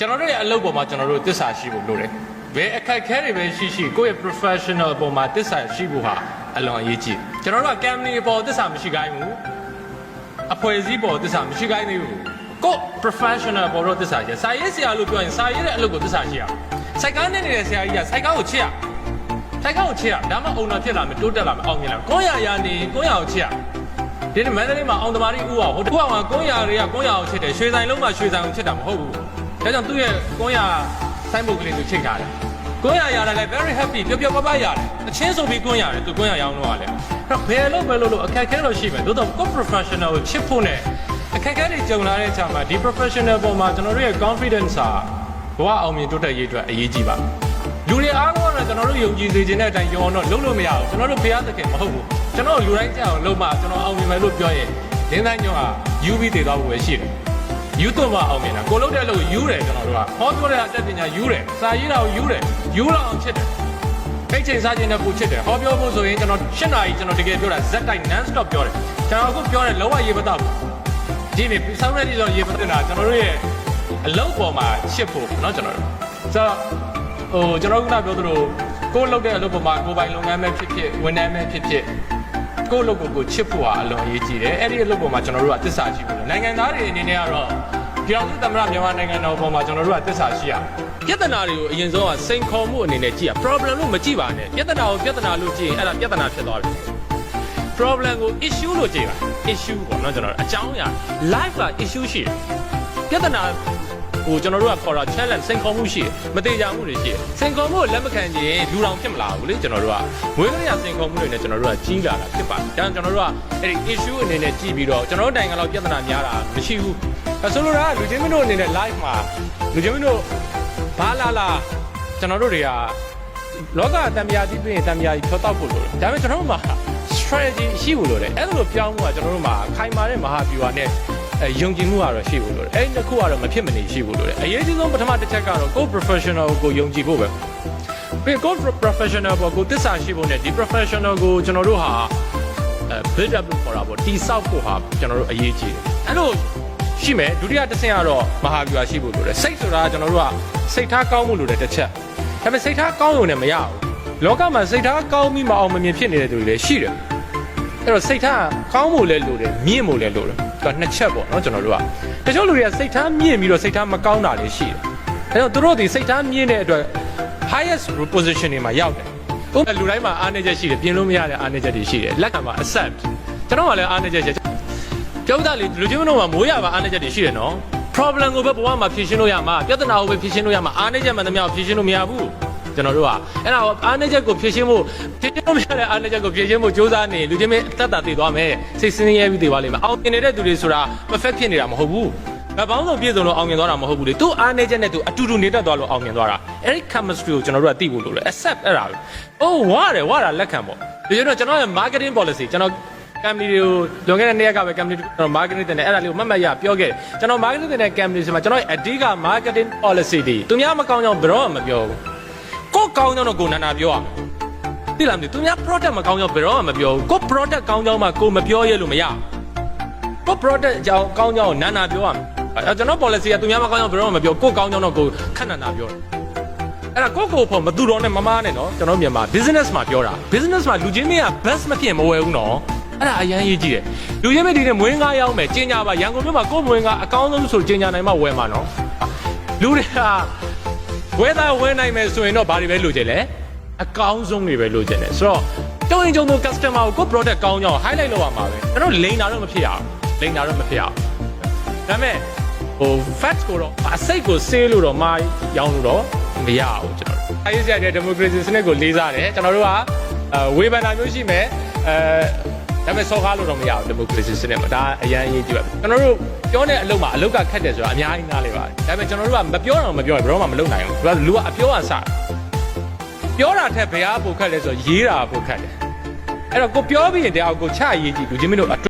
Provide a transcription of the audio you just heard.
ကျွန်တော်တို့ရဲ့အလုပ်ပေါ်မှာကျွန်တော်တို့တစ္ဆာရှိဖို့လိုတယ်။ဘယ်အခက်အခဲတွေပဲရှိကိုယ့်ရဲ့ professional ပေါ်မှာတစ္ဆာရှိဖို့ဟာအလွန်အရေးကြီး။ကျွန်တော်တို့က company ပေါ်တစ္ဆာမရှိခိုင်းဘူး။အဖွဲ့အစည်းပေါ်တစ္ဆာမရှိခိုင်းသေးဘူး။ကိုယ့် professional ပေါ်တော့တစ္ဆာရှိ။စာရေးဆရာလို့ပြောရင်စာရေးတဲ့အလုပ်ကိုတစ္ဆာရှိရ။စိုက်ကားနဲ့နေတဲ့ဆရာကြီးကစိုက်ကားကိုချစ်ရ။စိုက်ကားကိုချစ်ရ။ဒါမှ owner ဖြစ်လာမယ်တိုးတက်လာမယ်အောင်မြင်လာမယ်။ကိုယ့်ရာနေကိုယ့်ရာကိုချစ်ရ။ဒီနေ့မန္တလေးမှာအောင်သမားကြီးဦးအောင်ဟိုတခုအောင်ကိုယ့်ရာတွေကကိုယ့်ရာကိုချစ်တယ်ရွှေဆိုင်လုံးမှာရွှေဆိုင်ကိုချစ်တာမဟုတ်ဘူး။ဒါကြောင့်သူ့ရဲ့ကိုရစိုင်းဘုတ်ကလေးသူချိန်ထားတယ်။ကိုရရတယ်လည်း very happy ပျော်ပျော်ပါပါရတယ်။အချင်းဆိုပြီးကိုရတယ်သူကိုရရောင်းတော့ရတယ်။အဲ့တော့ဘယ်လို့အခက်အခဲတော့ရှိမယ်။သို့တော့ professional ကိုချစ်ဖို့နဲ့အခက်အခဲတွေကြုံလာတဲ့အခါမှာဒီ professional ပေါ်မှာကျွန်တော်တို့ရဲ့ confidence ဟာဘဝအောင်မြင်တိုးတက်ရေးအတွက်အရေးကြီးပါ။လူတွေအားလုံးကကျွန်တော်တို့ယုံကြည်စေခြင်းတဲ့အတိုင်းယုံအောင်တော့လုပ်လို့မရဘူး။ကျွန်တော်တို့ဘုရားသခင်မဟုတ်ဘူး။ကျွန်တော်လူတိုင်းကြောက်အောင်လုပ်မှကျွန်တော်အောင်မြင်မယ်လို့ပြောရင်လင်းတိုင်းညောဟာ UV တည်သွားဖို့ပဲရှိတယ်။ယူတော့မအောင်မြင်တာကိုလုံးတဲ့လို့ယူတယ်ကျွန်တော်တို့ကဟောပြောတဲ့အတက်ပညာယူတယ်စာရေးတာကိုယူတယ်ယူလောက်အောင်ချစ်တယ်ခိတ်ချိန်စားခြင်းနဲ့ကိုချစ်တယ်ဟောပြောဖို့ဆိုရင်ကျွန်တော်7နာရီကျွန်တော်တကယ်ပြောတာဇက်တိုက် non stop ပြောတယ်ကျွန်တော်အခုပြောတယ်လောကရေပတော့ဒီနေ့စောင်းရည်ဆိုရေပတင်တာကျွန်တော်တို့ရဲ့အလုပ်ပေါ်မှာချစ်ဖို့เนาะကျွန်တော်တို့ဆိုတော့ကျွန်တော်ကပြောသလိုကိုလုပ်တဲ့အလုပ်ပေါ်မှာကိုပိုင်လုပ်ငန်းပဲဖြစ်ဖြစ်ဝန်ထမ်းပဲဖြစ်ဖြစ်ကိုယ့်လုပ်ကိုချစ်ဖို့ဟာအလွန်အရေးကြီးတယ်အဲ့ဒီအလုပ်ပေါ်မှာကျွန်တော်တို့ကသစ္စာရှိဖို့နိုင်ငံသားတွေအနေနဲ့ကတော့ပြောင်းစုသမ္မတမြန်မာနိုင်ငံတော်ပေါ်မှာကျွန်တော်တို့ကသစ္စာရှိရပြဿနာတွေကိုအရင်ဆုံးကစိန်ခေါ်မှုအနေနဲ့ကြည့်ရ problem လို့မကြည့်ပါနဲ့ပြဿနာကိုပြဿနာလို့ကြည့်ရင်အဲ့ဒါပြဿနာဖြစ်သွားပြီ problem ကို issue လို့ကြည့်ပါ issue ပေါ့နော်ကျွန်တော်တို့အကြောင်းအရာ life က issue ရှိတယ်ပြဿနာဟိုကျွန်တော်တို့ကခေါ်တာ challenge စိန်ခေါ်မှုရှိတယ်မတေချာမှုတွေရှိတယ်စိန်ခေါ်မှုကိုလက်မခံခြင်းလူတော်ဖြစ်မလာဘူးလေကျွန်တော်တို့ကဝေးကလေးစိန်ခေါ်မှုတွေနဲ့ကျွန်တော်တို့ကကြီးလာတာဖြစ်ပါတယ်ဒါကြောင့်ကျွန်တော်တို့ကအဲ့ဒီ issue အနေနဲ့ကြည့်ပြီးတော့ကျွန်တော်တို့နိုင်ငံလောက်ပြဿနာများတာမရှိဘူးဆိုလိုတာကလူချင်းမင်းတို့အနေနဲ့ live မှာလူချင်းမင်းတို့ဘာလာကျွန်တော်တို့တွေကလောကတံမြာကြီးပြင်တံမြာကြီးဖြောတောက်ဖို့လိုတယ်ဒါပေမဲ့ကျွန်တော်တို့မှာ strategy ရှိဖို့လိုတယ်အဲ့လိုပြောင်းမှုကကျွန်တော်တို့မှာခိုင်မာတဲ့မဟာဗျူဟာနဲ့ယုံကြည်မှုကတော့ရှိဖို့လိုတယ်အဲ့ဒီတစ်ခုကတော့မဖြစ်မနေရှိဖို့လိုတယ်အရေးကြီးဆုံးပထမတစ်ချက်ကတော့ကို professional ကိုယုံကြည်ဖို့ပဲပြီးကို professional ကိုသစ္စာရှိဖို့နဲ့ဒီ professional ကိုကျွန်တော်တို့ဟာbuild up လုပ်ခေါ်တာပေါ့တိဆောက်ဖို့ဟာကျွန်တော်တို့အရေးကြီးတယ်အဲ့လိုရှိမယ်ဒုတိယတစ်ဆင့်ကတော့မဟာဗျူဟာရှိဖို့လိုတယ်စိတ်ဆိုတာကျွန်တော်တို့ကစိတ်ထားကောင်းမှုလိုတယ်တစ်ချက်ဒါပေမဲ့စိတ်ထားကောင်းရုံနဲ့မရဘူးလောကမှာစိတ်ထားကောင်းပြီးမအောင်မမြင်ဖြစ်နေတဲ့သူတွေလည်းရှိတယ်အဲ့တော့စိတ်ထားကောင်းဖို့လည်းလိုတယ်မြင့်ဖို့လည်းလိုတယ်တော့နှစ်ချက်ပေါ့နော်ကျွန်တော်တို့ကတချို့လူတွေကစိတ်ထားမြင့်ပြီးတော့စိတ်ထားမကောင်းတာလည်းရှိတယ်အဲ့တော့သူတို့ဒီစိတ်ထားမြင့်တဲ့အတွက် highest position တွေမှာရောက်တယ်ဥပမာလူတိုင်းမှာအားနည်းချက်ရှိတယ်ပြင်လို့မရတဲ့အားနည်းချက်တွေရှိတယ်လက်ခံမှာ accept ကျွန်တော်ကလည်းအားနည်းချက်ရှိပြောတာလေလူချင်းတို့မှာမိုးရပါအားနည်းချက်တွေရှိတယ်နော် problem ကိုပဲဘဝမှာဖြေရှင်းလို့ရမှာပြဿနာကိုပဲဖြေရှင်းလို့ရမှာအားနည်းချက်မှန်သမျှကိုဖြေရှင်းလို့မရဘူးကျွန်တော်တို့ကအဲ့ဒါအားနည်းချက်ကိုဖြေရှင်းဖို့မရတဲ့အားနည်းချက်ကိုဖြေရှင်းဖို့ကြိုးစားနေလူချင်းမင်းအသက်တာတည်သွားမယ်စိတ်ဆင်းရဲပြီးတည်သွားလိမ့်မယ်အောင်မြင်နေတဲ့သူတွေဆိုတာ perfect ဖြစ်နေတာမဟုတ်ဘူးဘာပေါင်းစုံပြည့်စုံလို့အောင်မြင်သွားတာမဟုတ်ဘူးလေသူအားနည်းချက်နဲ့သူအတူတူနေတတ်သွားလို့အောင်မြင်သွားတာအဲ့ဒီ chemistry ကိုကျွန်တော်တို့ကသိဖို့လိုတယ် accept အဲ့ဒါပဲဝါတာလက်ခံပေါ့ဒီကျွန်တော်ရဲ့ marketing policy ကျွန်တော် company တွေကိုလွန်ခဲ့တဲ့နေ့ကပဲ company ကျွန်တော် marketing တင်တယ်အဲ့ဒါလေးကိုမှတ်ရပြောခဲ့ကျွန်တော် marketing တင်တဲ့ company ဆိုမှာကျွန်တော်ရဲ့အဓိက marketing policy တွေသူများမကောင်းကြောင်းဘယ်တော့မှမပြောဘူးကိုကောင်းကြောင်းတော့ကိုနာပြောရမယ်သိလားမသိသူများ product မကောင်းကြောင်းဘယ်တော့မှမပြောဘူးကို product ကောင်းကြောင်းမှကိုမပြောရလို့မရကို product အကြောင်းကောင်းကြောင်းကိုနာပြောရမယ်ကျွန်တော် policy ကသူများမကောင်းကြောင်းဘယ်တော့မှမပြောကိုကောင်းကြောင်းတော့ကိုခက်နာပြောတယ်အဲ့ဒါကိုဖို့မသူတော်နဲ့မမားနဲ့နော်ကျွန်တော်မြန်မာ business မှာပြောတာ business မှာလူချင်းမင်းက best မဖြစ်မဝယ်ဘူးနော်အဲ့ဒါအရင်ရေးကြည့်တယ်လူချင်းမင်းဒီနေ့မွေးငါးရောက်မယ်ကျင်းညာပါရန်ကုန်မြို့မှာကိုမွေးငါးအကောင်းဆုံးဆိုကျင်းညာနိုင်မှဝယ်မှာနော်လူတွေကဝယ်နိုင်မယ်ဆိုရင်တော့ဘာတွေပဲလိုချင်လဲအကောင်းဆုံးတွေပဲလိုချင်တယ်ဆိုတော့တုံးရင်ကျုံတို့ customer ကို product ကောင်းကြောင်း highlight လုပ်ရမှာပဲကျွန်တော်လိန်တာတော့မဖြစ်ရအောင်ဒါပေမဲ့facts ကိုတော့အစိတ်ကိုဆေးလို့တော့မရောင်းလို့တော့မရဘူးကျွန်တော်တို့အဲဒီဆက်တဲ့ democracy စနစ်ကိုလေးစားတယ်ကျွန်တော်တို့ကဝေဖန်တာမျိုးရှိမယ်ဒါပေမဲ့စော်ကားလို့တော့မရဘူး democracy စနစ်မှာဒါအရင်အရေးကြီးပါကျွန်တော်တို့ပြောတဲ့အလုပ်မှာအလုပ်ကခက်တယ်ဆိုတာအများကြီးနားလေပါတယ်ဒါပေမဲ့ကျွန်တော်တို့ကမပြောတော့မပြောရင်ဘယ်တော့မှမလုပ်နိုင်ဘူးလူကအပြောအစပြောတာထက်ဘယ်အားပိုခက်လဲဆိုတော့ရေးတာပိုခက်တယ်အဲ့တော့ကိုပြောပြီးရင်တရားကိုချရေးကြည့်လူချင်းမင်းတို့